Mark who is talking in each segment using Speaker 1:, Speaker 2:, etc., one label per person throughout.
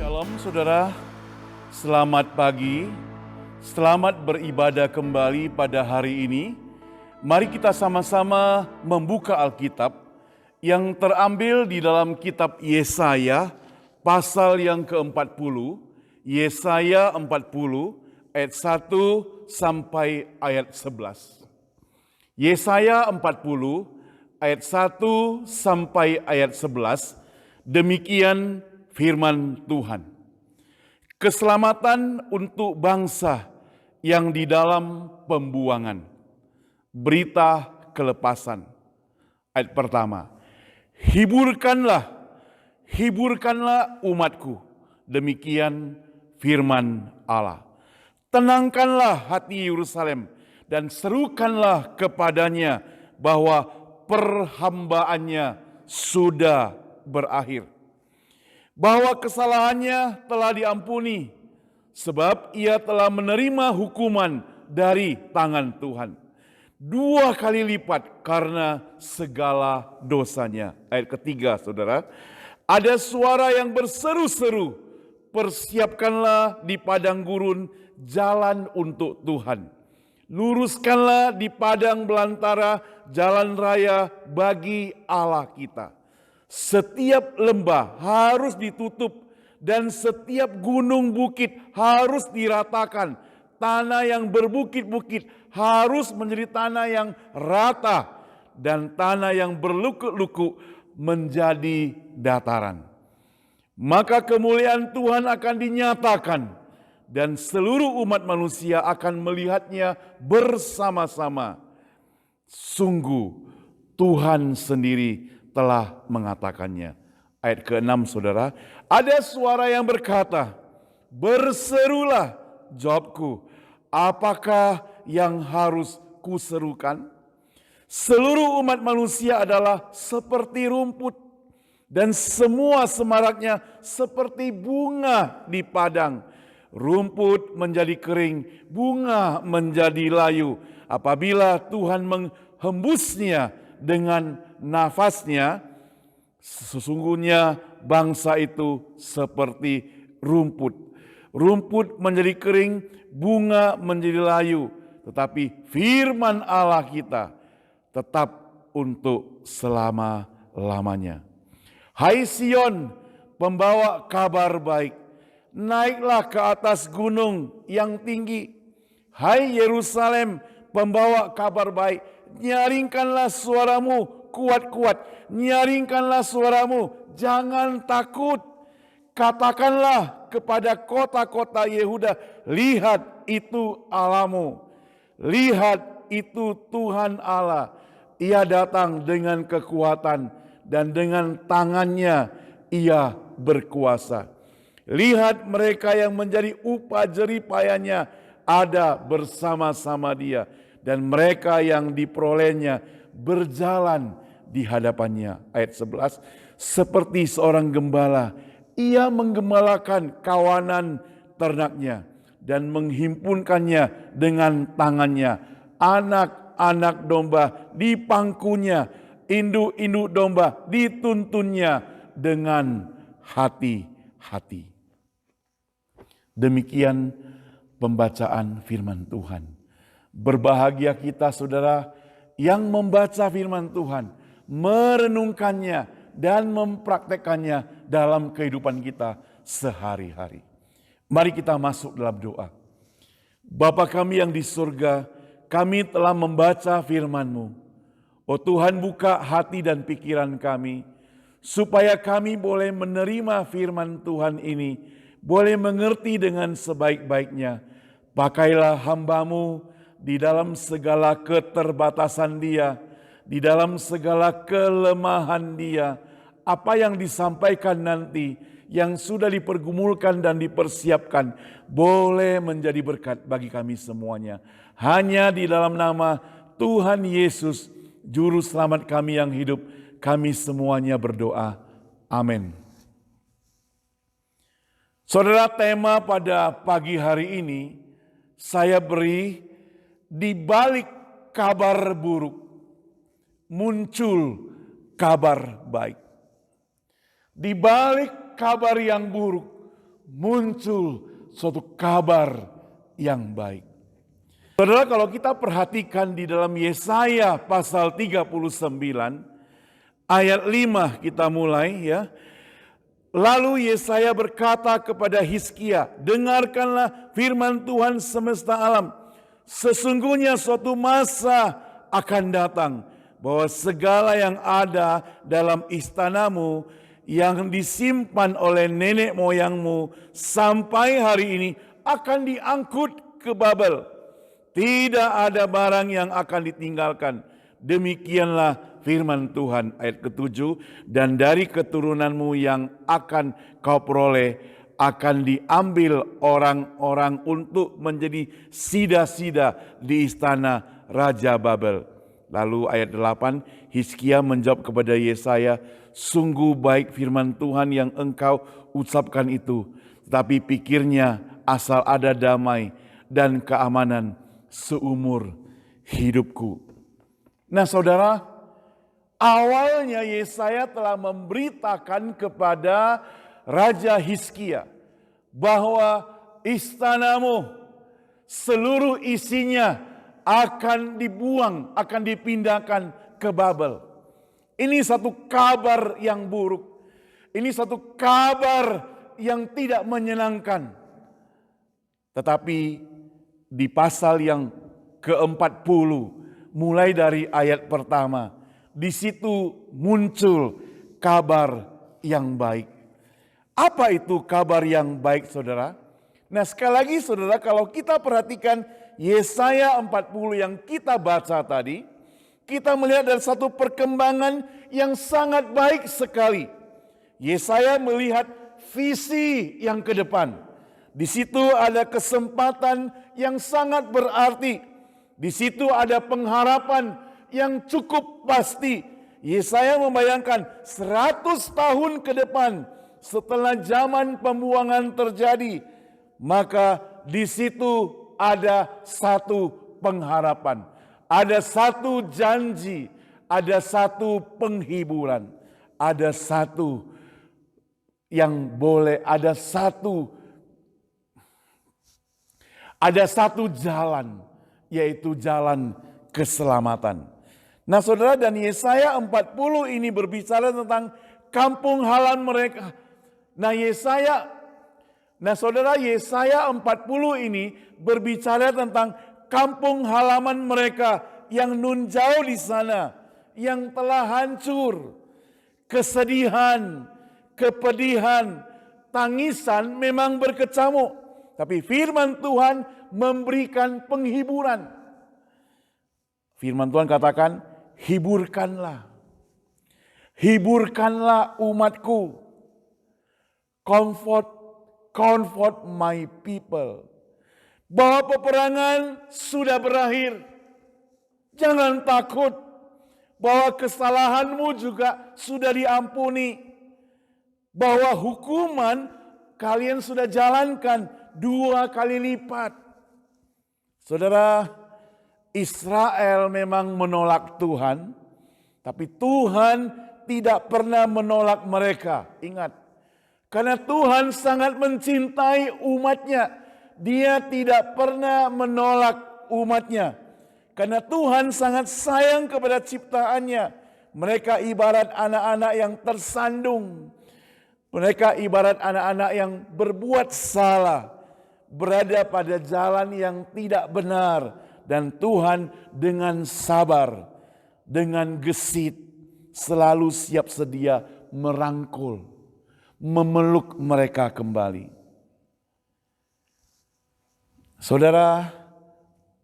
Speaker 1: Shalom saudara, selamat pagi, selamat beribadah kembali pada hari ini. Mari kita sama-sama membuka Alkitab yang terambil di dalam kitab Yesaya pasal yang ke-40, Yesaya 40 ayat 1 sampai ayat 11. Yesaya 40 ayat 1 sampai ayat 11, demikian firman Tuhan. Keselamatan untuk bangsa yang di dalam pembuangan. Berita kelepasan. Ayat pertama. Hiburkanlah umatku. Demikian firman Allah. Tenangkanlah hati Yerusalem dan serukanlah kepadanya bahwa perhambaannya sudah berakhir. Bahwa kesalahannya telah diampuni, sebab ia telah menerima hukuman dari tangan Tuhan. 2 kali lipat karena segala dosanya. Ayat ketiga, saudara. Ada suara yang berseru-seru, persiapkanlah di padang gurun jalan untuk Tuhan. Luruskanlah di padang belantara jalan raya bagi Allah kita. Setiap lembah harus ditutup dan setiap gunung bukit harus diratakan. Tanah yang berbukit-bukit harus menjadi tanah yang rata dan tanah yang berluku-luku menjadi dataran. Maka kemuliaan Tuhan akan dinyatakan dan seluruh umat manusia akan melihatnya bersama-sama. Sungguh Tuhan sendiri telah mengatakannya. Ayat ke-6 saudara, ada suara yang berkata, berserulah, jawabku, apakah yang harus kuserukan? Seluruh umat manusia adalah seperti rumput dan semua semaraknya seperti bunga di padang. Rumput menjadi kering, bunga menjadi layu. Apabila Tuhan menghembusnya dengan nafasnya, sesungguhnya bangsa itu seperti rumput. Rumput menjadi kering, bunga menjadi layu. Tetapi firman Allah kita tetap untuk selama-lamanya. Hai Sion, pembawa kabar baik, naiklah ke atas gunung yang tinggi. Hai Yerusalem, pembawa kabar baik, nyaringkanlah suaramu kuat-kuat. Nyaringkanlah suaramu, jangan takut. Katakanlah kepada kota-kota Yehuda, lihat itu Allahmu. Lihat itu Tuhan Allah. Ia datang dengan kekuatan dan dengan tangannya ia berkuasa. Lihat mereka yang menjadi upah jeripayanya ada bersama-sama dia. Dan mereka yang diperolehnya berjalan di hadapannya. Ayat 11, seperti seorang gembala, ia menggembalakan kawanan ternaknya dan menghimpunkannya dengan tangannya. Anak-anak domba di pangkunya, induk-induk domba dituntunnya dengan hati-hati. Demikian pembacaan firman Tuhan. Berbahagia kita saudara yang membaca firman Tuhan, merenungkannya dan mempraktekannya dalam kehidupan kita sehari-hari. Mari kita masuk dalam doa. Bapa kami yang di surga, kami telah membaca firman-Mu. Oh Tuhan, buka hati dan pikiran kami, supaya kami boleh menerima firman Tuhan ini, boleh mengerti dengan sebaik-baiknya. Pakailah hamba-Mu di dalam segala keterbatasan dia, di dalam segala kelemahan dia, apa yang disampaikan nanti, yang sudah dipergumulkan dan dipersiapkan, boleh menjadi berkat bagi kami semuanya. Hanya di dalam nama Tuhan Yesus, Juru Selamat kami yang hidup, kami semuanya berdoa. Amin. Saudara, tema pada pagi hari ini saya beri di balik kabar buruk muncul kabar baik. Di balik kabar yang buruk muncul suatu kabar yang baik. Saudara, kalau kita perhatikan di dalam Yesaya pasal 39 ayat 5 kita mulai ya. Lalu Yesaya berkata kepada Hizkia, dengarkanlah firman Tuhan semesta alam. Sesungguhnya suatu masa akan datang bahwa segala yang ada dalam istanamu yang disimpan oleh nenek moyangmu sampai hari ini akan diangkut ke Babel. Tidak ada barang yang akan ditinggalkan. Demikianlah firman Tuhan. Ayat ke-7, dan dari keturunanmu yang akan kau peroleh akan diambil orang-orang untuk menjadi sida-sida di istana Raja Babel. Lalu ayat 8, Hizkia menjawab kepada Yesaya, sungguh baik firman Tuhan yang engkau ucapkan itu, tetapi pikirnya asal ada damai dan keamanan seumur hidupku. Nah saudara, awalnya Yesaya telah memberitakan kepada Raja Hizkia bahwa istanamu seluruh isinya akan dibuang, akan dipindahkan ke Babel. Ini satu kabar yang buruk. Ini satu kabar yang tidak menyenangkan. Tetapi di pasal yang ke-40, mulai dari ayat pertama, di situ muncul kabar yang baik. Apa itu kabar yang baik, saudara? Nah, sekali lagi saudara, kalau kita perhatikan Yesaya 40 yang kita baca tadi, kita melihat ada satu perkembangan yang sangat baik sekali. Yesaya melihat visi yang ke depan. Di situ ada kesempatan yang sangat berarti. Di situ ada pengharapan yang cukup pasti. Yesaya membayangkan 100 tahun ke depan setelah zaman pembuangan terjadi, maka di situ ada satu pengharapan, ada satu janji, ada satu penghiburan, ada satu yang boleh, ada satu jalan, yaitu jalan keselamatan. Nah saudara, dan Yesaya 40 ini berbicara tentang kampung halaman mereka. Saudara, Yesaya 40 ini berbicara tentang kampung halaman mereka yang nun jauh di sana, yang telah hancur. Kesedihan, kepedihan, tangisan memang berkecamuk. Tapi firman Tuhan memberikan penghiburan. Firman Tuhan katakan, hiburkanlah. Hiburkanlah umatku. Comfort my people. Bahwa peperangan sudah berakhir. Jangan takut. Bahwa kesalahanmu juga sudah diampuni. Bahwa hukuman kalian sudah jalankan 2 kali lipat. Saudara, Israel memang menolak Tuhan, tapi Tuhan tidak pernah menolak mereka. Ingat, karena Tuhan sangat mencintai umatnya, Dia tidak pernah menolak umatnya. Karena Tuhan sangat sayang kepada ciptaannya. Mereka ibarat anak-anak yang tersandung. Mereka ibarat anak-anak yang berbuat salah, berada pada jalan yang tidak benar, dan Tuhan dengan sabar, dengan gesit, selalu siap sedia merangkul, memeluk mereka kembali. Saudara,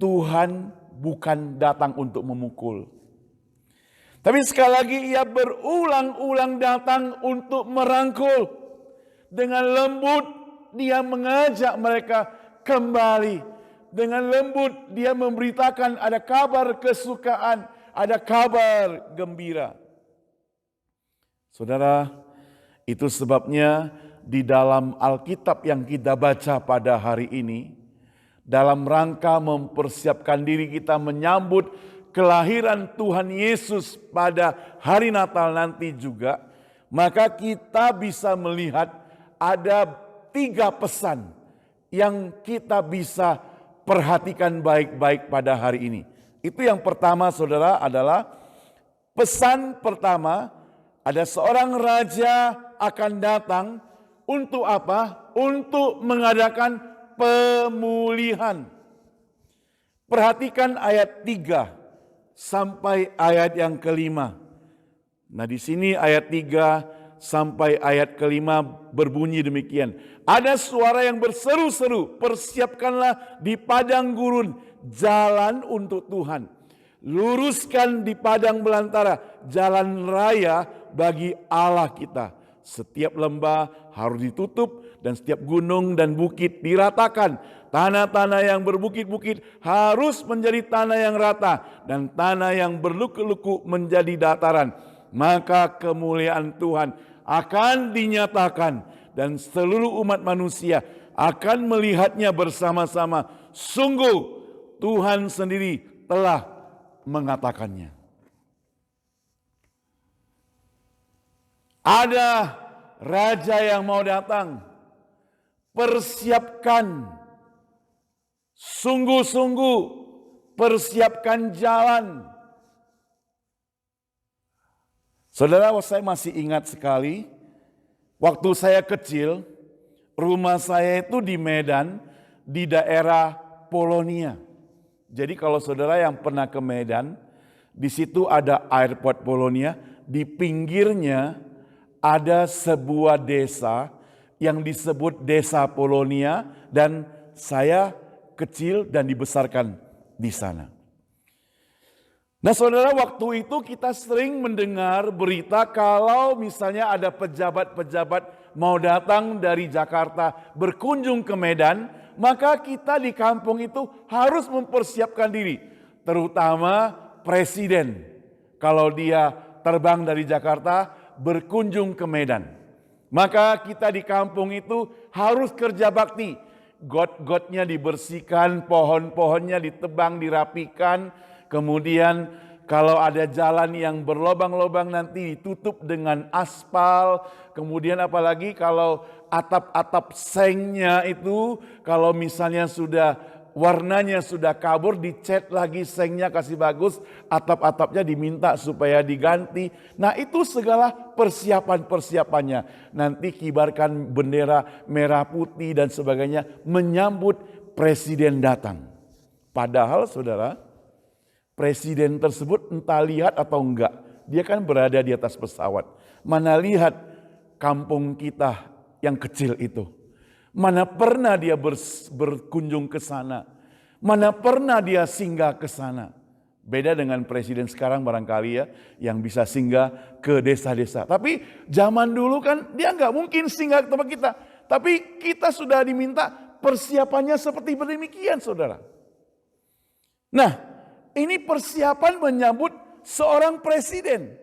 Speaker 1: Tuhan bukan datang untuk memukul. Tapi sekali lagi Ia berulang-ulang datang untuk merangkul. Dengan lembut Dia mengajak mereka kembali. Dengan lembut Dia memberitakan ada kabar kesukaan, ada kabar gembira. Saudara, itu sebabnya di dalam Alkitab yang kita baca pada hari ini, dalam rangka mempersiapkan diri kita menyambut kelahiran Tuhan Yesus pada hari Natal nanti juga, maka kita bisa melihat ada 3 pesan yang kita bisa perhatikan baik-baik pada hari ini. Itu yang pertama saudara adalah pesan pertama, ada seorang raja akan datang untuk apa? Untuk mengadakan pemulihan. Perhatikan ayat 3 sampai ayat yang kelima. Nah di sini ayat 3 sampai ayat kelima berbunyi demikian. Ada suara yang berseru-seru, persiapkanlah di padang gurun jalan untuk Tuhan. Luruskan di padang belantara jalan raya bagi Allah kita. Setiap lembah harus ditutup dan setiap gunung dan bukit diratakan. Tanah-tanah yang berbukit-bukit harus menjadi tanah yang rata dan tanah yang berluku-luku menjadi dataran. Maka kemuliaan Tuhan akan dinyatakan dan seluruh umat manusia akan melihatnya bersama-sama. Sungguh Tuhan sendiri telah mengatakannya. Ada raja yang mau datang. Persiapkan. Sungguh-sungguh persiapkan jalan. Saudara, saya masih ingat sekali waktu saya kecil, rumah saya itu di Medan, di daerah Polonia. Jadi kalau saudara yang pernah ke Medan, di situ ada airport Polonia, di pinggirnya ada sebuah desa yang disebut Desa Polonia dan saya kecil dan dibesarkan di sana. Nah saudara, waktu itu kita sering mendengar berita kalau misalnya ada pejabat-pejabat mau datang dari Jakarta berkunjung ke Medan, maka kita di kampung itu harus mempersiapkan diri. Terutama presiden, kalau dia terbang dari Jakarta berkunjung ke Medan. Maka kita di kampung itu harus kerja bakti. Got-gotnya dibersihkan, pohon-pohonnya ditebang, dirapikan. Kemudian kalau ada jalan yang berlobang-lobang nanti ditutup dengan aspal. Kemudian apalagi kalau atap-atap sengnya itu kalau misalnya sudah warnanya sudah kabur, dicat lagi sengnya kasih bagus, atap-atapnya diminta supaya diganti. Nah itu segala persiapan-persiapannya. Nanti kibarkan bendera merah putih dan sebagainya menyambut presiden datang. Padahal saudara, presiden tersebut entah lihat atau enggak, dia kan berada di atas pesawat. Mana lihat kampung kita yang kecil itu. Mana pernah dia berkunjung ke sana. Mana pernah dia singgah ke sana. Beda dengan presiden sekarang barangkali ya, yang bisa singgah ke desa-desa. Tapi zaman dulu kan dia nggak mungkin singgah ke tempat kita. Tapi kita sudah diminta persiapannya seperti demikian saudara. Nah ini persiapan menyambut seorang presiden.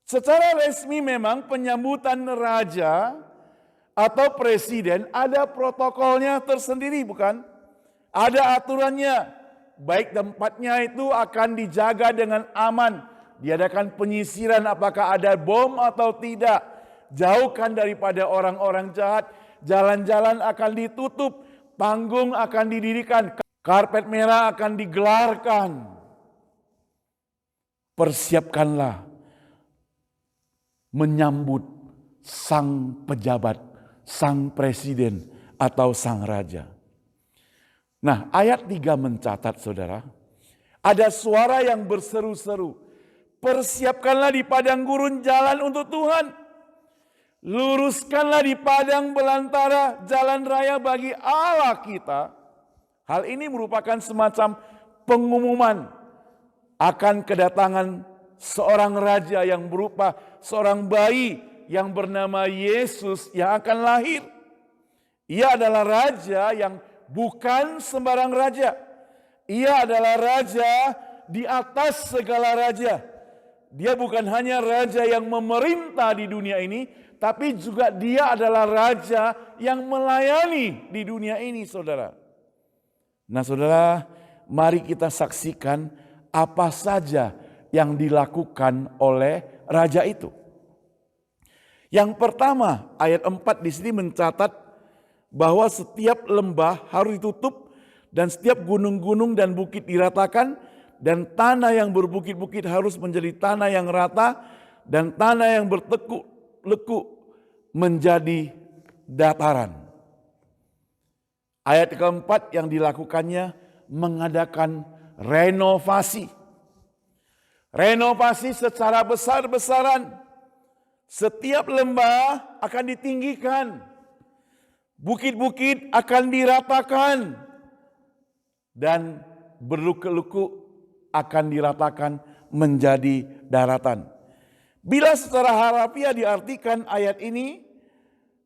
Speaker 1: Secara resmi memang penyambutan raja atau presiden ada protokolnya tersendiri bukan? Ada aturannya. Baik tempatnya itu akan dijaga dengan aman. Diadakan penyisiran apakah ada bom atau tidak. Jauhkan daripada orang-orang jahat. Jalan-jalan akan ditutup. Panggung akan didirikan. Karpet merah akan digelarkan. Persiapkanlah menyambut sang pejabat, sang presiden atau sang raja. Nah ayat 3 mencatat saudara, ada suara yang berseru-seru. Persiapkanlah di padang gurun jalan untuk Tuhan. Luruskanlah di padang belantara jalan raya bagi Allah kita. Hal ini merupakan semacam pengumuman akan kedatangan seorang raja yang berupa seorang bayi yang bernama Yesus yang akan lahir. Ia adalah raja yang bukan sembarang raja. Ia adalah raja di atas segala raja. Dia bukan hanya raja yang memerintah di dunia ini, tapi juga dia adalah raja yang melayani di dunia ini, saudara. Nah, saudara, mari kita saksikan apa saja yang dilakukan oleh raja itu. Yang pertama, ayat 4 di sini mencatat bahwa setiap lembah harus ditutup dan setiap gunung-gunung dan bukit diratakan dan tanah yang berbukit-bukit harus menjadi tanah yang rata dan tanah yang bertekuk-lekuk menjadi dataran. Ayat keempat yang dilakukannya mengadakan renovasi. Renovasi secara besar-besaran. Setiap lembah akan ditinggikan. Bukit-bukit akan diratakan. Dan berluku-luku akan diratakan menjadi daratan. Bila secara harafiah diartikan ayat ini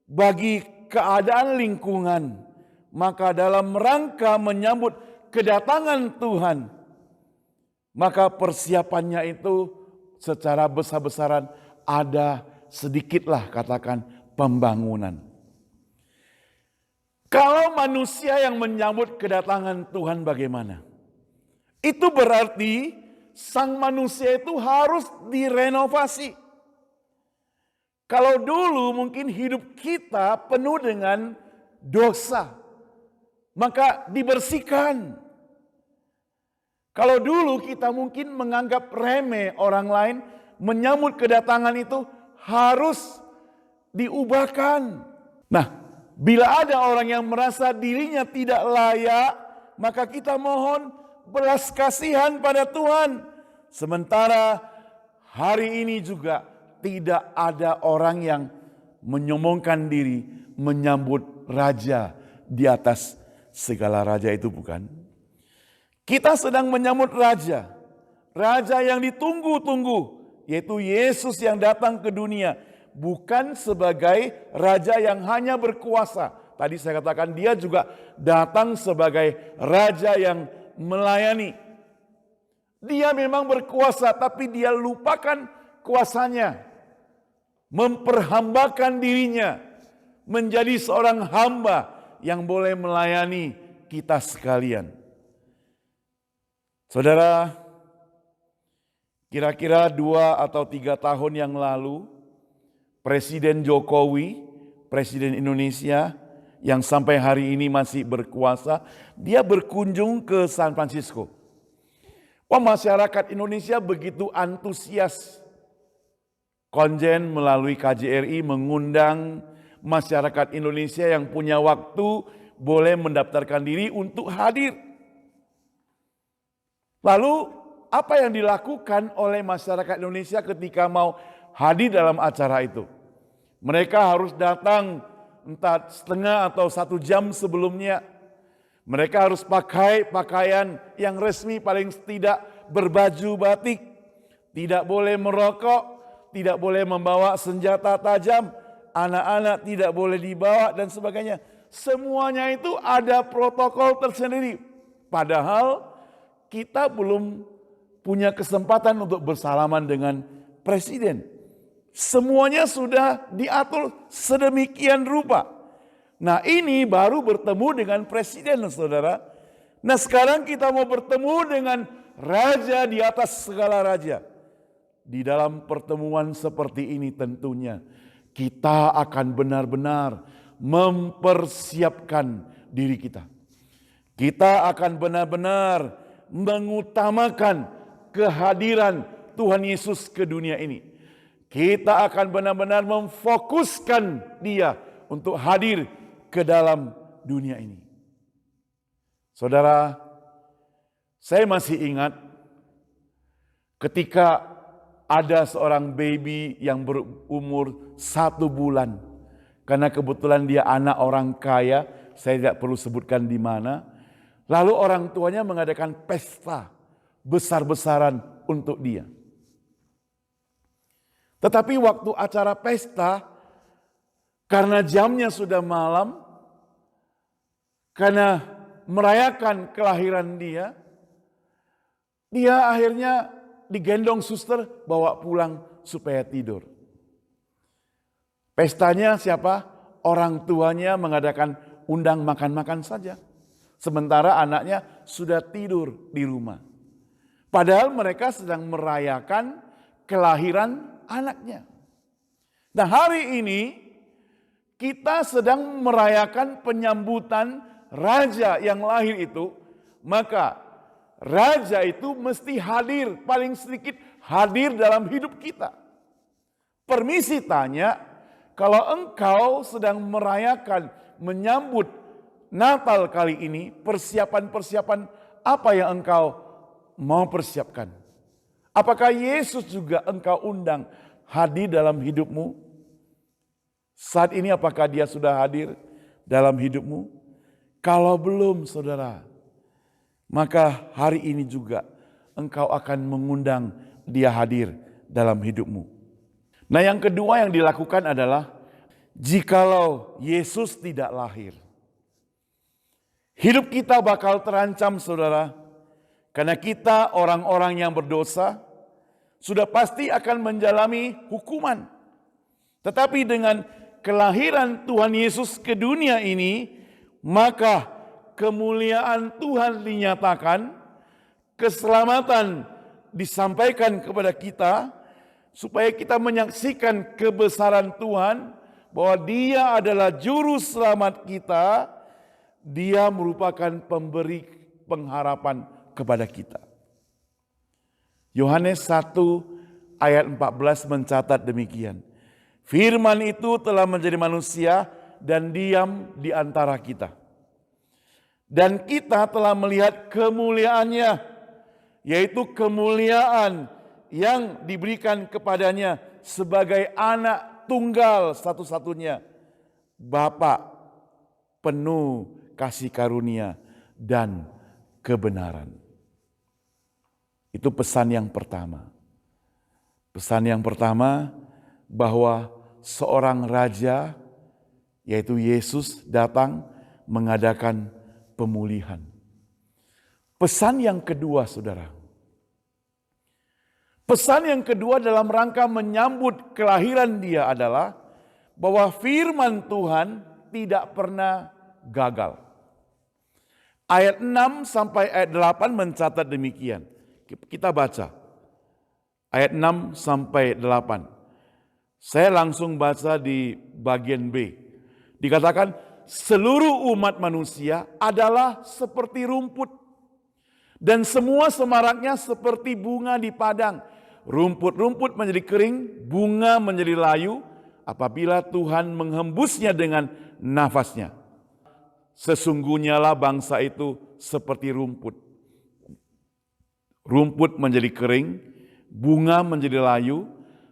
Speaker 1: bagi keadaan lingkungan, maka dalam rangka menyambut kedatangan Tuhan, maka persiapannya itu secara besar-besaran ada sedikitlah katakan pembangunan. Kalau manusia yang menyambut kedatangan Tuhan bagaimana? Itu berarti sang manusia itu harus direnovasi. Kalau dulu mungkin hidup kita penuh dengan dosa, maka dibersihkan. Kalau dulu kita mungkin menganggap remeh orang lain, menyambut kedatangan itu harus diubahkan. Nah, bila ada orang yang merasa dirinya tidak layak, maka kita mohon belas kasihan pada Tuhan. Sementara hari ini juga tidak ada orang yang menyombongkan diri menyambut raja di atas segala raja, itu bukan. Kita sedang menyambut raja, raja yang ditunggu-tunggu, yaitu Yesus yang datang ke dunia. Bukan sebagai raja yang hanya berkuasa. Tadi saya katakan dia juga datang sebagai raja yang melayani. Dia memang berkuasa, tapi dia lupakan kuasanya. Memperhambakan dirinya menjadi seorang hamba yang boleh melayani kita sekalian. Saudara, kira-kira 2 atau 3 tahun yang lalu, Presiden Jokowi, Presiden Indonesia yang sampai hari ini masih berkuasa, dia berkunjung ke San Francisco. Wah, masyarakat Indonesia begitu antusias. Konjen melalui KJRI mengundang masyarakat Indonesia yang punya waktu boleh mendaftarkan diri untuk hadir. Lalu apa yang dilakukan oleh masyarakat Indonesia ketika mau hadir dalam acara itu? Mereka harus datang entah setengah atau 1 jam sebelumnya. Mereka harus pakai pakaian yang resmi, paling tidak berbaju batik. Tidak boleh merokok, tidak boleh membawa senjata tajam, anak-anak tidak boleh dibawa dan sebagainya. Semuanya itu ada protokol tersendiri. Padahal kita belum punya kesempatan untuk bersalaman dengan presiden. Semuanya sudah diatur sedemikian rupa. Nah, ini baru bertemu dengan presiden, saudara. Nah, sekarang kita mau bertemu dengan raja di atas segala raja. Di dalam pertemuan seperti ini tentunya kita akan benar-benar mempersiapkan diri kita. Kita akan benar-benar mengutamakan kehadiran Tuhan Yesus ke dunia ini. Kita akan benar-benar memfokuskan dia untuk hadir ke dalam dunia ini. Saudara, saya masih ingat ketika ada seorang baby yang berumur 1 bulan. Karena kebetulan dia anak orang kaya, saya tidak perlu sebutkan di mana. Lalu orang tuanya mengadakan pesta besar-besaran untuk dia. Tetapi waktu acara pesta, karena jamnya sudah malam, karena merayakan kelahiran dia akhirnya digendong suster bawa pulang supaya tidur. Pestanya siapa? Orang tuanya mengadakan undang makan-makan saja. Sementara anaknya sudah tidur di rumah. Padahal mereka sedang merayakan kelahiran anaknya. Nah, hari ini kita sedang merayakan penyambutan raja yang lahir itu, maka raja itu mesti hadir, paling sedikit hadir dalam hidup kita. Permisi tanya, kalau engkau sedang merayakan, menyambut Natal kali ini, persiapan-persiapan apa yang engkau mau persiapkan? Apakah Yesus juga engkau undang hadir dalam hidupmu? Saat ini apakah dia sudah hadir dalam hidupmu? Kalau belum, saudara, maka hari ini juga engkau akan mengundang dia hadir dalam hidupmu. Nah, yang kedua yang dilakukan adalah jikalau Yesus tidak lahir, hidup kita bakal terancam, saudara. Karena kita orang-orang yang berdosa sudah pasti akan menjalani hukuman. Tetapi dengan kelahiran Tuhan Yesus ke dunia ini, maka kemuliaan Tuhan dinyatakan, keselamatan disampaikan kepada kita, supaya kita menyaksikan kebesaran Tuhan, bahwa Dia adalah juru selamat kita, Dia merupakan pemberi pengharapan kepada kita. Yohanes 1 ayat 14 mencatat demikian. Firman itu telah menjadi manusia dan diam di antara kita. Dan kita telah melihat kemuliaannya, yaitu kemuliaan yang diberikan kepadanya sebagai anak tunggal satu-satunya, Bapa penuh kasih karunia dan kebenaran. Itu pesan yang pertama. Pesan yang pertama bahwa seorang raja, yaitu Yesus, datang mengadakan pemulihan. Pesan yang kedua, saudara. Pesan yang kedua dalam rangka menyambut kelahiran Dia adalah bahwa firman Tuhan tidak pernah gagal. Ayat 6 sampai ayat 8 mencatat demikian. Kita baca. Ayat 6 sampai 8. Saya langsung baca di bagian B. Dikatakan, seluruh umat manusia adalah seperti rumput, dan semua semaraknya seperti bunga di padang. Rumput-rumput menjadi kering, bunga menjadi layu, apabila Tuhan menghembusnya dengan nafasnya. Sesungguhnya lah bangsa itu seperti rumput. Rumput menjadi kering, bunga menjadi layu,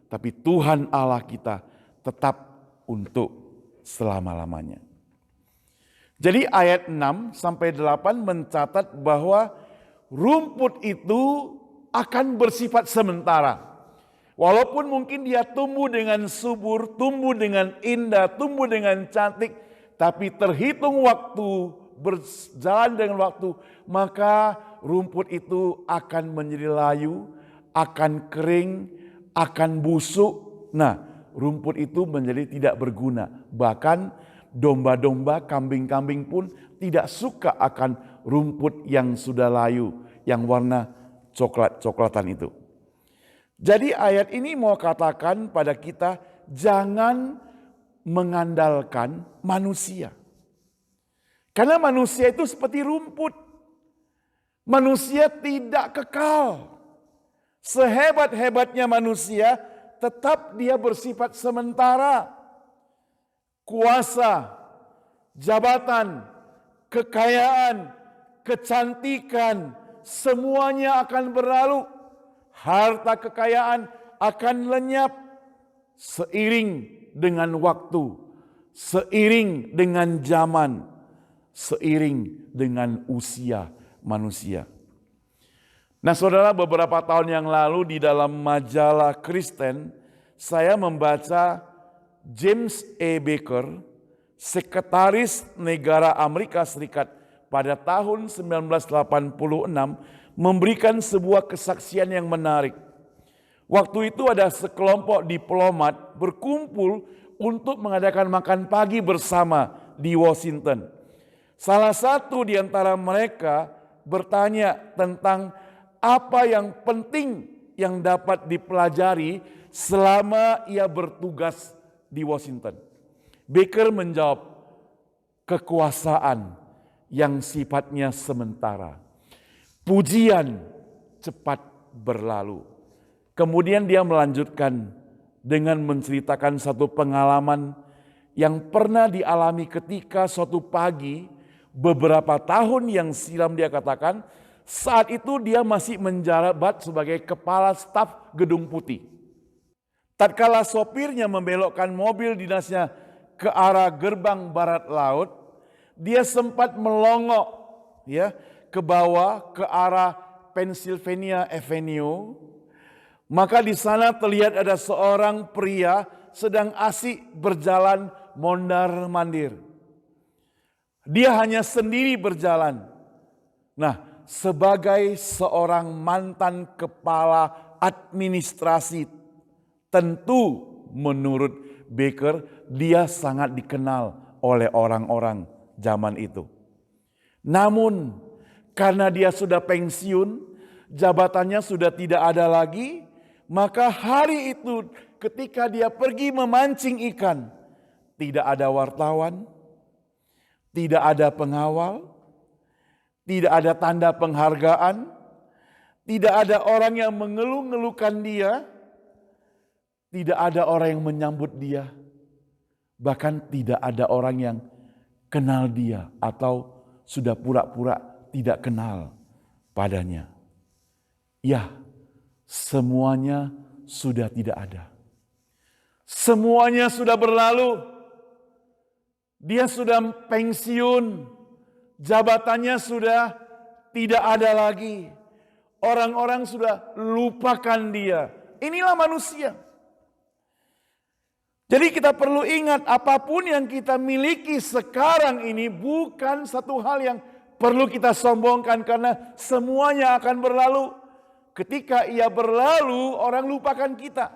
Speaker 1: tapi Tuhan Allah kita tetap untuk selama-lamanya. Jadi ayat 6 sampai 8 mencatat bahwa rumput itu akan bersifat sementara. Walaupun mungkin dia tumbuh dengan subur, tumbuh dengan indah, tumbuh dengan cantik, tapi terhitung waktu, berjalan dengan waktu, maka rumput itu akan menjadi layu, akan kering, akan busuk. Nah, rumput itu menjadi tidak berguna. Bahkan domba-domba, kambing-kambing pun tidak suka akan rumput yang sudah layu, yang warna coklat-coklatan itu. Jadi ayat ini mau katakan pada kita, jangan mengandalkan manusia. Karena manusia itu seperti rumput. Manusia tidak kekal. Sehebat-hebatnya manusia, tetap dia bersifat sementara. Kuasa, jabatan, kekayaan, kecantikan, semuanya akan berlalu. Harta kekayaan akan lenyap seiring dengan waktu, seiring dengan zaman, seiring dengan usia manusia. Nah, saudara, beberapa tahun yang lalu di dalam majalah Kristen, saya membaca James E. Baker, sekretaris negara Amerika Serikat pada tahun 1986, memberikan sebuah kesaksian yang menarik. Waktu itu ada sekelompok diplomat berkumpul untuk mengadakan makan pagi bersama di Washington. Salah satu di antara mereka bertanya tentang apa yang penting yang dapat dipelajari selama ia bertugas di Washington. Baker menjawab, kekuasaan yang sifatnya sementara. Pujian cepat berlalu. Kemudian dia melanjutkan dengan menceritakan satu pengalaman yang pernah dialami ketika suatu pagi beberapa tahun yang silam. Dia katakan saat itu dia masih menjabat sebagai kepala staf Gedung Putih. Tatkala sopirnya membelokkan mobil dinasnya ke arah gerbang barat laut, dia sempat melongok ke bawah ke arah Pennsylvania Avenue. Maka di sana terlihat ada seorang pria sedang asik berjalan mondar-mandir. Dia hanya sendiri berjalan. Nah, sebagai seorang mantan kepala administrasi, tentu menurut Baker dia sangat dikenal oleh orang-orang zaman itu. Namun karena dia sudah pensiun, jabatannya sudah tidak ada lagi, maka hari itu ketika dia pergi memancing ikan, tidak ada wartawan, tidak ada pengawal, tidak ada tanda penghargaan, tidak ada orang yang mengeluh-ngeluhkan dia, tidak ada orang yang menyambut dia, bahkan tidak ada orang yang kenal dia atau sudah pura-pura tidak kenal padanya. Ya, semuanya sudah tidak ada. Semuanya sudah berlalu. Dia sudah pensiun. Jabatannya sudah tidak ada lagi. Orang-orang sudah lupakan dia. Inilah manusia. Jadi kita perlu ingat apapun yang kita miliki sekarang ini bukan satu hal yang perlu kita sombongkan karena semuanya akan berlalu. Ketika ia berlalu, orang lupakan kita.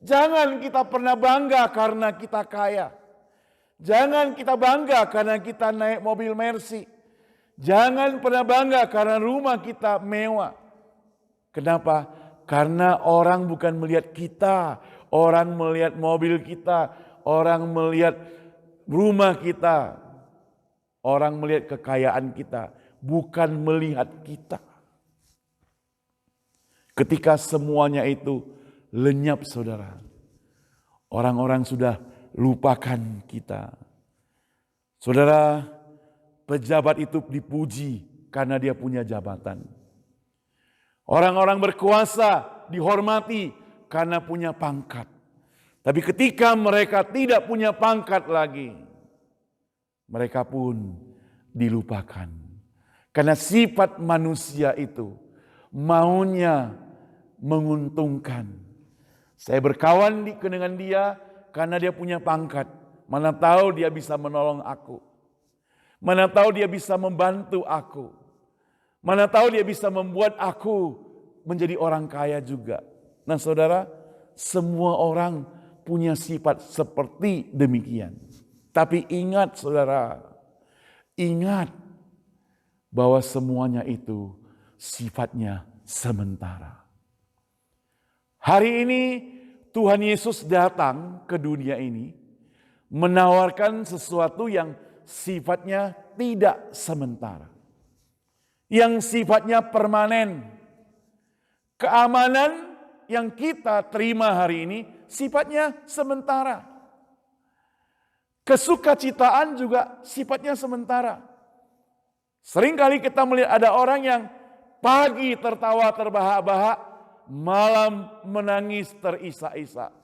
Speaker 1: Jangan kita pernah bangga karena kita kaya. Jangan kita bangga karena kita naik mobil Mercy. Jangan pernah bangga karena rumah kita mewah. Kenapa? Karena orang bukan melihat kita. Orang melihat mobil kita. Orang melihat rumah kita. Orang melihat kekayaan kita. Bukan melihat kita. Ketika semuanya itu lenyap, saudara, orang-orang sudah lupakan kita. Saudara, pejabat itu dipuji karena dia punya jabatan. Orang-orang berkuasa dihormati karena punya pangkat. Tapi ketika mereka tidak punya pangkat lagi, mereka pun dilupakan. Karena sifat manusia itu maunya menguntungkan. Saya berkawan dengan dia karena dia punya pangkat. Mana tahu dia bisa menolong aku. Mana tahu dia bisa membantu aku. Mana tahu dia bisa membuat aku menjadi orang kaya juga. Nah saudara, semua orang punya sifat seperti demikian. Tapi ingat saudara, ingat bahwa semuanya itu sifatnya sementara. Hari ini Tuhan Yesus datang ke dunia ini menawarkan sesuatu yang sifatnya tidak sementara. Yang sifatnya permanen. Keamanan yang kita terima hari ini sifatnya sementara. Kesukacitaan juga sifatnya sementara. Seringkali kita melihat ada orang yang pagi tertawa terbahak-bahak, malam menangis terisak-isak.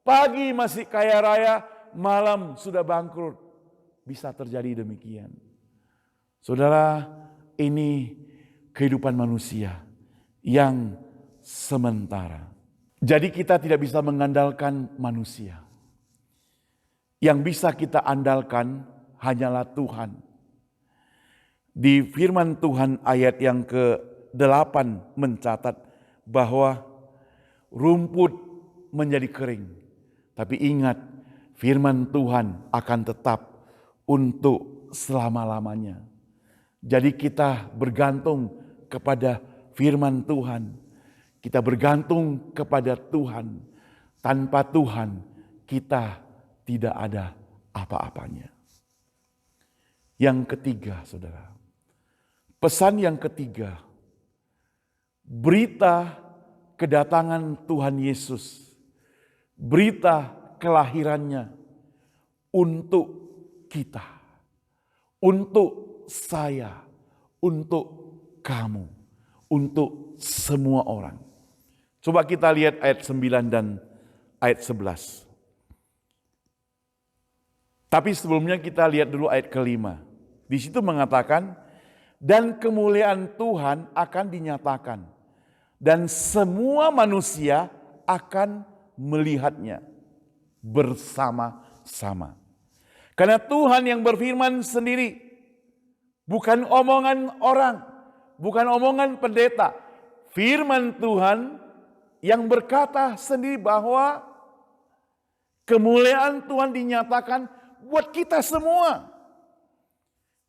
Speaker 1: Pagi masih kaya raya, malam sudah bangkrut. Bisa terjadi demikian. Saudara, ini kehidupan manusia yang sementara. Jadi kita tidak bisa mengandalkan manusia. Yang bisa kita andalkan hanyalah Tuhan. Di firman Tuhan ayat yang ke-8 mencatat bahwa rumput menjadi kering. Tapi ingat, firman Tuhan akan tetap untuk selama-lamanya. Jadi kita bergantung kepada firman Tuhan. Kita bergantung kepada Tuhan. Tanpa Tuhan kita tidak ada apa-apanya. Yang ketiga, saudara, pesan yang ketiga, berita kedatangan Tuhan Yesus, berita kelahirannya untuk kita, untuk saya, untuk kamu, untuk semua orang. Coba kita lihat ayat 9 dan ayat 11. Tapi sebelumnya kita lihat dulu ayat kelima. Di situ mengatakan, dan kemuliaan Tuhan akan dinyatakan, dan semua manusia akan melihatnya bersama-sama. Karena Tuhan yang berfirman sendiri, bukan omongan orang, bukan omongan pendeta. Firman Tuhan yang berkata sendiri bahwa kemuliaan Tuhan dinyatakan buat kita semua.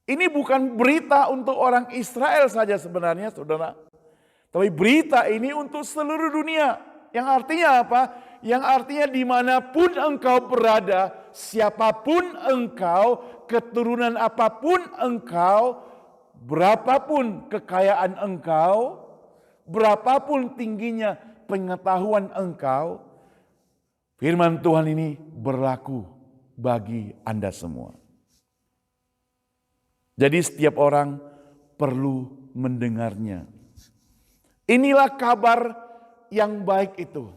Speaker 1: Ini bukan berita untuk orang Israel saja sebenarnya, saudara. Tapi berita ini untuk seluruh dunia. Yang artinya apa? Yang artinya dimanapun engkau berada, siapapun engkau, keturunan apapun engkau, berapapun kekayaan engkau, berapapun tingginya pengetahuan engkau, firman Tuhan ini berlaku bagi Anda semua. Jadi setiap orang perlu mendengarnya. Inilah kabar yang baik itu.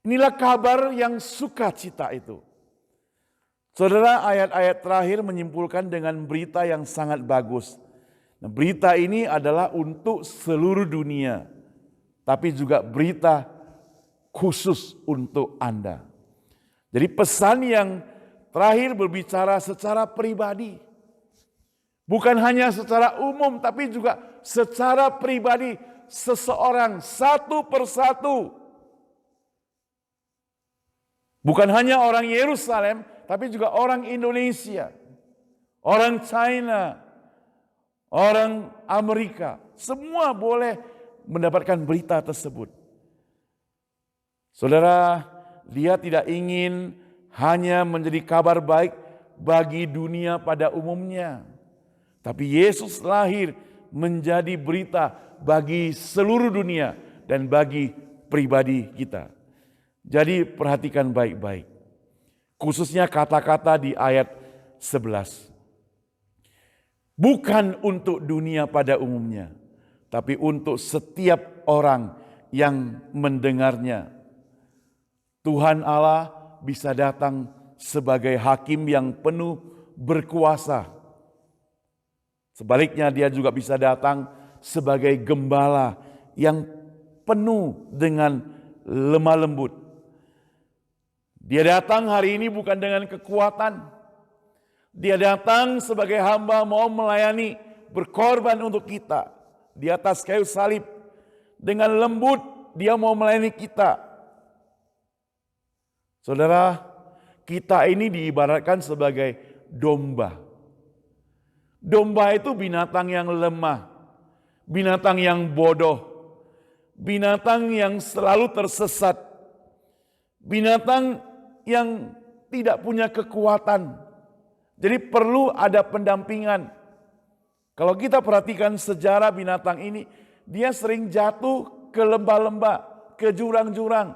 Speaker 1: Inilah kabar yang sukacita itu. Saudara, ayat-ayat terakhir menyimpulkan dengan berita yang sangat bagus. Nah, berita ini adalah untuk seluruh dunia, tapi juga berita khusus untuk Anda. Jadi pesan yang terakhir berbicara secara pribadi. Bukan hanya secara umum, tapi juga secara pribadi. Seseorang satu persatu. Bukan hanya orang Yerusalem, tapi juga orang Indonesia, orang China, orang Amerika. Semua boleh mendapatkan berita tersebut. Saudara, dia tidak ingin hanya menjadi kabar baik bagi dunia pada umumnya. Tapi Yesus lahir menjadi berita bagi seluruh dunia dan bagi pribadi kita. Jadi perhatikan baik-baik. Khususnya kata-kata di ayat 11. Bukan untuk dunia pada umumnya, tapi untuk setiap orang yang mendengarnya. Tuhan Allah bisa datang sebagai hakim yang penuh berkuasa. Sebaliknya dia juga bisa datang sebagai gembala yang penuh dengan lemah lembut. Dia datang hari ini bukan dengan kekuatan. Dia datang sebagai hamba mau melayani, berkorban untuk kita. Di atas kayu salib, dengan lembut dia mau melayani kita. Saudara, kita ini diibaratkan sebagai domba. Domba itu binatang yang lemah, binatang yang bodoh, binatang yang selalu tersesat, binatang yang tidak punya kekuatan. Jadi perlu ada pendampingan. Kalau kita perhatikan sejarah binatang ini, dia sering jatuh ke lembah-lembah, ke jurang-jurang,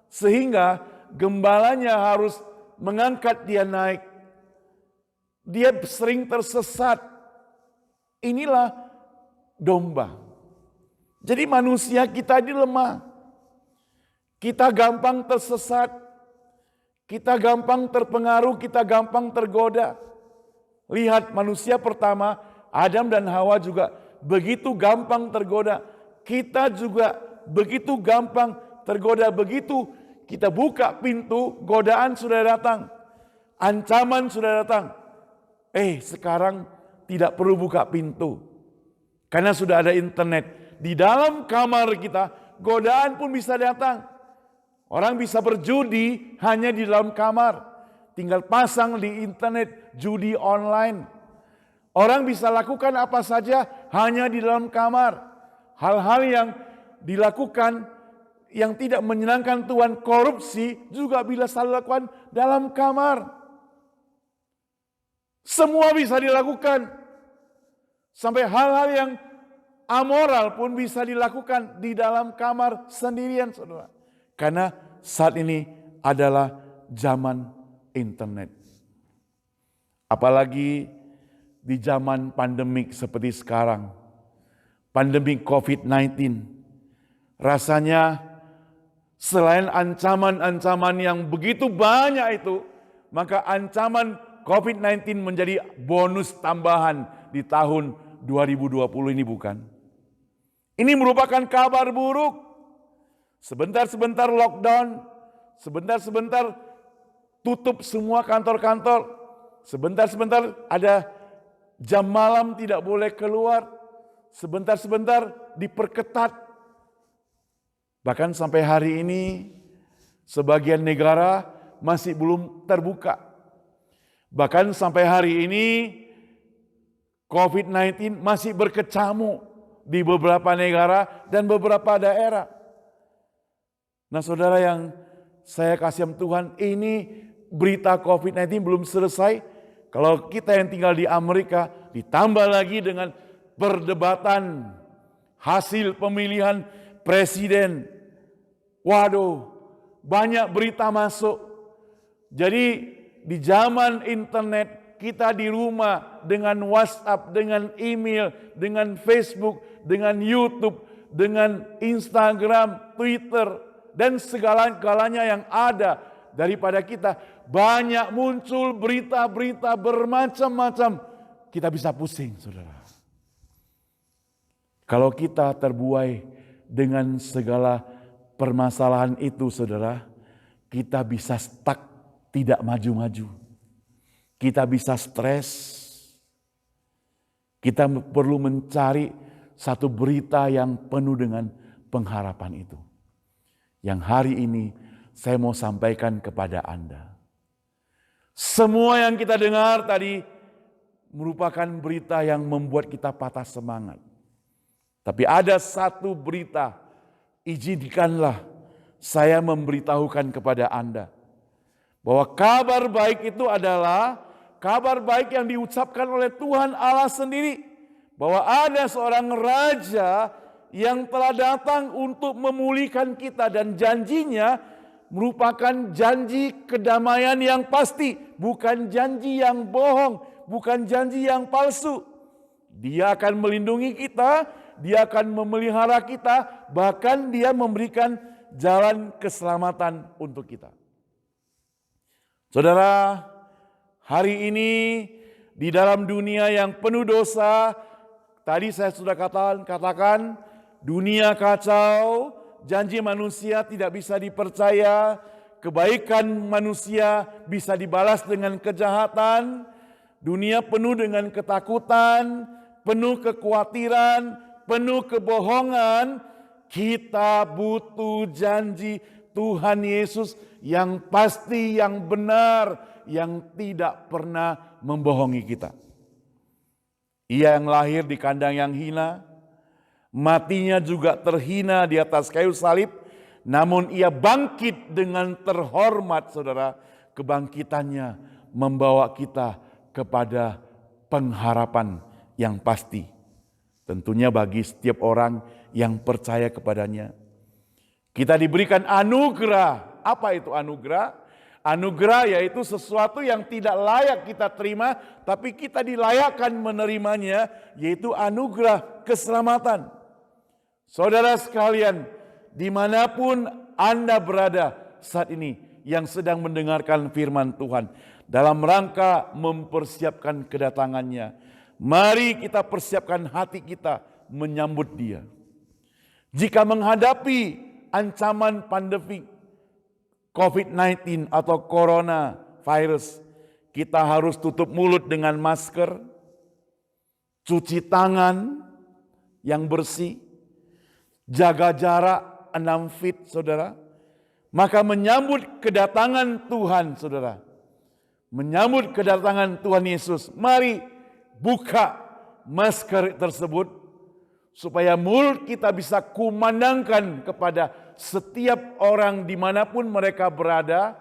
Speaker 1: sehingga gembalanya harus mengangkat dia naik. Dia sering tersesat. Inilah domba. Jadi manusia kita ini lemah. Kita gampang tersesat. Kita gampang terpengaruh, kita gampang tergoda. Lihat manusia pertama, Adam dan Hawa juga begitu gampang tergoda. Kita juga begitu gampang tergoda. Begitu kita buka pintu, godaan sudah datang. Ancaman sudah datang. Sekarang tidak perlu buka pintu. Karena sudah ada internet. Di dalam kamar kita, godaan pun bisa datang. Orang bisa berjudi hanya di dalam kamar. Tinggal pasang di internet judi online. Orang bisa lakukan apa saja hanya di dalam kamar. Hal-hal yang dilakukan yang tidak menyenangkan Tuhan, korupsi, juga bisa dilakukan dalam kamar. Semua bisa dilakukan. Sampai hal-hal yang amoral pun bisa dilakukan di dalam kamar sendirian, saudara. Karena saat ini adalah zaman internet. Apalagi di zaman pandemik seperti sekarang. Pandemi COVID-19. Rasanya selain ancaman-ancaman yang begitu banyak itu, maka ancaman COVID-19 menjadi bonus tambahan di tahun 2020 ini, bukan? Ini merupakan kabar buruk. Sebentar-sebentar lockdown, sebentar-sebentar tutup semua kantor-kantor, sebentar-sebentar ada jam malam tidak boleh keluar, sebentar-sebentar diperketat. Bahkan sampai hari ini sebagian negara masih belum terbuka. Bahkan sampai hari ini COVID-19 masih berkecamuk di beberapa negara dan beberapa daerah. Nah, saudara yang saya kasihi Tuhan, ini berita COVID-19 belum selesai. Kalau kita yang tinggal di Amerika, ditambah lagi dengan perdebatan hasil pemilihan presiden. Waduh, banyak berita masuk. Jadi di zaman internet, kita di rumah dengan WhatsApp, dengan email, dengan Facebook, dengan YouTube, dengan Instagram, Twitter, dan segala-galanya yang ada daripada kita. Banyak muncul berita-berita bermacam-macam. Kita bisa pusing, saudara. Kalau kita terbuai dengan segala permasalahan itu, saudara, kita bisa stuck, tidak maju-maju. Kita bisa stres. Kita perlu mencari satu berita yang penuh dengan pengharapan itu. Yang hari ini saya mau sampaikan kepada Anda. Semua yang kita dengar tadi merupakan berita yang membuat kita patah semangat. Tapi ada satu berita, izinkanlah saya memberitahukan kepada Anda. Bahwa kabar baik itu adalah kabar baik yang diucapkan oleh Tuhan Allah sendiri. Bahwa ada seorang raja yang telah datang untuk memulihkan kita, dan janjinya merupakan janji kedamaian yang pasti, bukan janji yang bohong, bukan janji yang palsu. Dia akan melindungi kita, dia akan memelihara kita, bahkan dia memberikan jalan keselamatan untuk kita. Saudara, hari ini di dalam dunia yang penuh dosa, tadi saya sudah katakan, dunia kacau, janji manusia tidak bisa dipercaya, kebaikan manusia bisa dibalas dengan kejahatan, dunia penuh dengan ketakutan, penuh kekhawatiran, penuh kebohongan. Kita butuh janji Tuhan Yesus yang pasti, yang benar, yang tidak pernah membohongi kita. Ia yang lahir di kandang yang hina, matinya juga terhina di atas kayu salib, namun ia bangkit dengan terhormat, saudara. Kebangkitannya membawa kita kepada pengharapan yang pasti. Tentunya bagi setiap orang yang percaya kepadanya. Kita diberikan anugerah. Apa itu anugerah? Anugerah yaitu sesuatu yang tidak layak kita terima, tapi kita dilayakkan menerimanya, yaitu anugerah keselamatan. Saudara sekalian, dimanapun Anda berada saat ini yang sedang mendengarkan firman Tuhan, dalam rangka mempersiapkan kedatangannya, mari kita persiapkan hati kita menyambut Dia. Jika menghadapi ancaman pandemi COVID-19 atau corona virus, kita harus tutup mulut dengan masker, cuci tangan yang bersih, jaga jarak 6 feet, saudara. Maka menyambut kedatangan Tuhan, saudara, menyambut kedatangan Tuhan Yesus, mari buka masker tersebut supaya mulut kita bisa kumandangkan kepada setiap orang dimanapun mereka berada.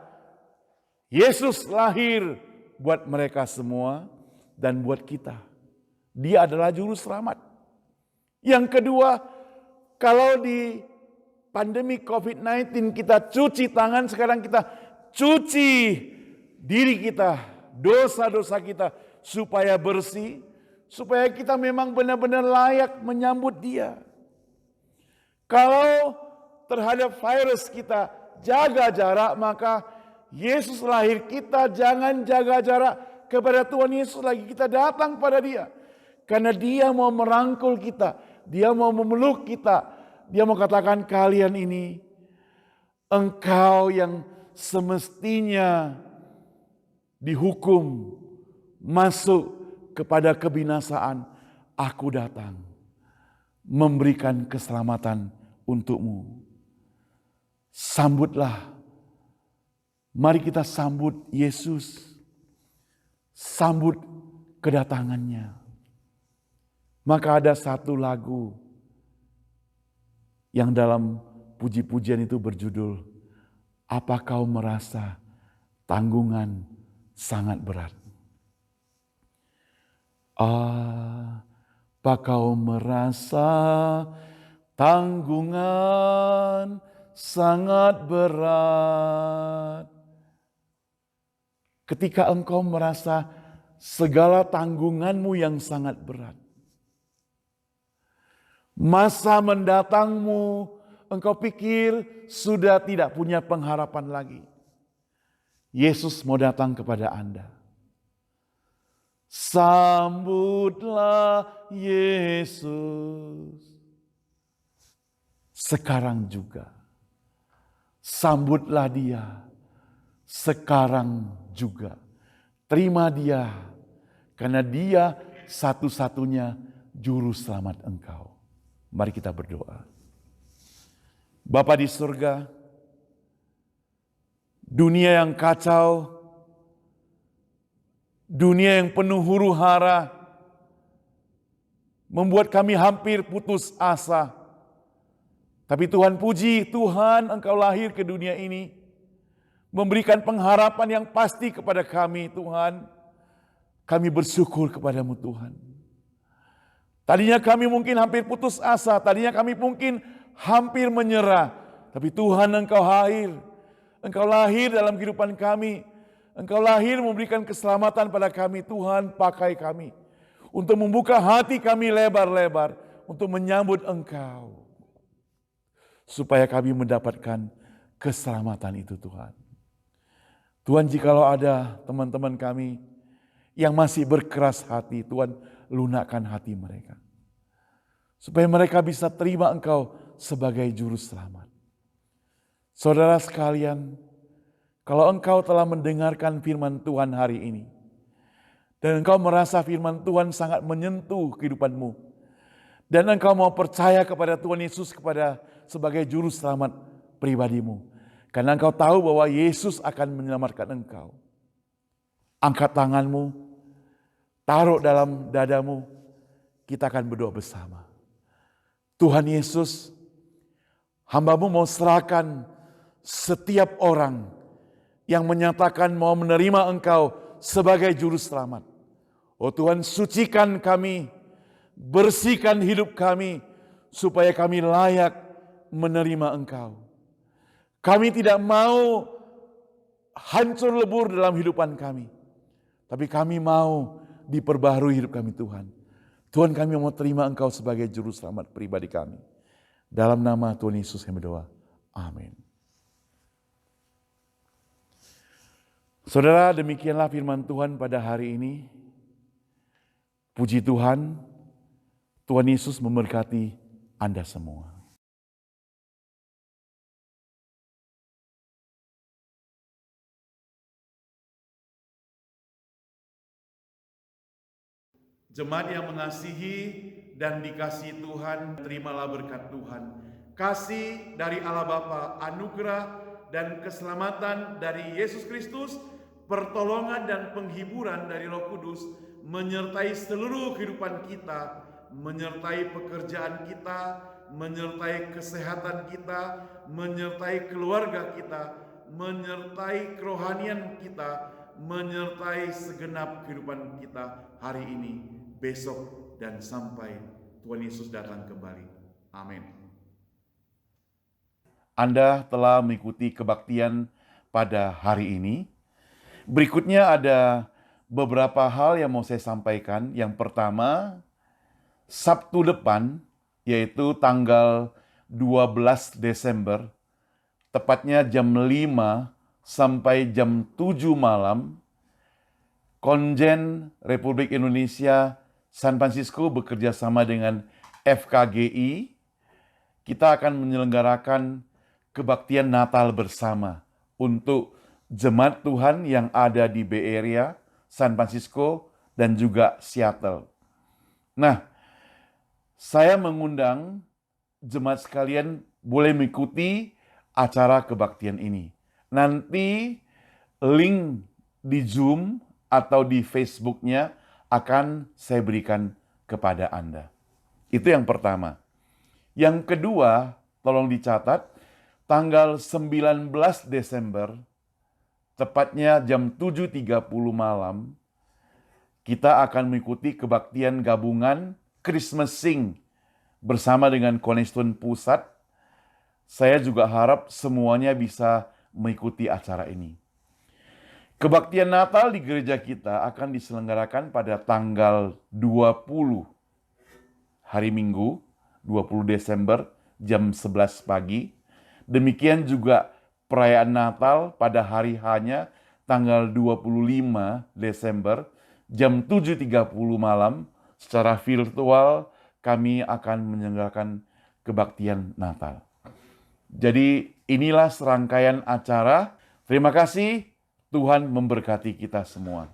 Speaker 1: Yesus lahir buat mereka semua dan buat kita. Dia adalah juru selamat. Yang kedua, kalau di pandemi COVID-19 kita cuci tangan, sekarang kita cuci diri kita, dosa-dosa kita supaya bersih, supaya kita memang benar-benar layak menyambut Dia. Kalau terhadap virus kita jaga jarak, maka Yesus lahir, kita jangan jaga jarak kepada Tuhan Yesus lagi. Kita datang pada Dia. Karena Dia mau merangkul kita. Dia mau memeluk kita. Dia mau katakan, kalian ini, engkau yang semestinya dihukum, masuk kepada kebinasaan, aku datang memberikan keselamatan untukmu. Sambutlah. Mari kita sambut Yesus. Sambut kedatangannya. Maka ada satu lagu yang dalam puji-pujian itu berjudul, apa kau merasa tanggungan sangat berat? Apa kau merasa tanggungan sangat berat? Ketika engkau merasa segala tanggunganmu yang sangat berat. Masa mendatangmu engkau pikir sudah tidak punya pengharapan lagi. Yesus mau datang kepada Anda. Sambutlah Yesus. Sekarang juga. Sambutlah Dia. Sekarang juga. Terima Dia. Karena Dia satu-satunya juru selamat engkau. Mari kita berdoa. Bapa di surga, dunia yang kacau, dunia yang penuh huru-hara, membuat kami hampir putus asa. Tapi Tuhan, puji Tuhan, Engkau lahir ke dunia ini, memberikan pengharapan yang pasti kepada kami, Tuhan. Kami bersyukur kepadamu, Tuhan. Tadinya kami mungkin hampir putus asa, tadinya kami mungkin hampir menyerah. Tapi Tuhan, Engkau hadir. Engkau lahir dalam kehidupan kami. Engkau lahir memberikan keselamatan pada kami. Tuhan, pakai kami untuk membuka hati kami lebar-lebar untuk menyambut Engkau. Supaya kami mendapatkan keselamatan itu, Tuhan. Tuhan, jikalau ada teman-teman kami yang masih berkeras hati, Tuhan, lunakkan hati mereka. Supaya mereka bisa terima Engkau sebagai juru selamat. Saudara sekalian, kalau engkau telah mendengarkan firman Tuhan hari ini, dan engkau merasa firman Tuhan sangat menyentuh kehidupanmu, dan engkau mau percaya kepada Tuhan Yesus sebagai juru selamat pribadimu, karena engkau tahu bahwa Yesus akan menyelamatkan engkau. Angkat tanganmu, taruh dalam dadamu, kita akan berdoa bersama. Tuhan Yesus, hamba-Mu mau serahkan setiap orang yang menyatakan mau menerima Engkau sebagai juru selamat. Oh Tuhan, sucikan kami, bersihkan hidup kami, supaya kami layak menerima Engkau. Kami tidak mau hancur lebur dalam hidupan kami, tapi kami mau diperbaharui hidup kami, Tuhan. Tuhan, kami mau terima Engkau sebagai juru selamat pribadi kami. Dalam nama Tuhan Yesus kami berdoa. Amin. Saudara, demikianlah firman Tuhan pada hari ini. Puji Tuhan, Tuhan Yesus memberkati Anda semua. Jemaat yang mengasihi dan dikasihi Tuhan, terimalah berkat Tuhan. Kasih dari Allah Bapa, anugerah dan keselamatan dari Yesus Kristus, pertolongan dan penghiburan dari Roh Kudus menyertai seluruh kehidupan kita, menyertai pekerjaan kita, menyertai kesehatan kita, menyertai keluarga kita, menyertai kerohanian kita, menyertai segenap kehidupan kita hari ini, besok, dan sampai Tuhan Yesus datang kembali. Amin. Anda telah mengikuti kebaktian pada hari ini. Berikutnya ada beberapa hal yang mau saya sampaikan. Yang pertama, Sabtu depan, yaitu tanggal 12 Desember, tepatnya jam 5 sampai jam 7 malam, Konjen Republik Indonesia San Francisco bekerja sama dengan FKGI, kita akan menyelenggarakan kebaktian Natal bersama untuk jemaat Tuhan yang ada di Bay Area, San Francisco, dan juga Seattle. Nah, saya mengundang jemaat sekalian boleh mengikuti acara kebaktian ini. Nanti link di Zoom atau di Facebook-nya akan saya berikan kepada Anda. Itu yang pertama. Yang kedua, tolong dicatat, tanggal 19 Desember, tepatnya jam 7.30 malam, kita akan mengikuti kebaktian gabungan Christmas Sing bersama dengan Cornerstone Pusat. Saya juga harap semuanya bisa mengikuti acara ini. Kebaktian Natal di gereja kita akan diselenggarakan pada tanggal 20 hari Minggu, 20 Desember jam 11 pagi. Demikian juga perayaan Natal pada hari H-nya tanggal 25 Desember jam 7.30 malam. Secara virtual kami akan menyelenggarakan kebaktian Natal. Jadi inilah serangkaian acara. Terima kasih, Tuhan memberkati kita semua.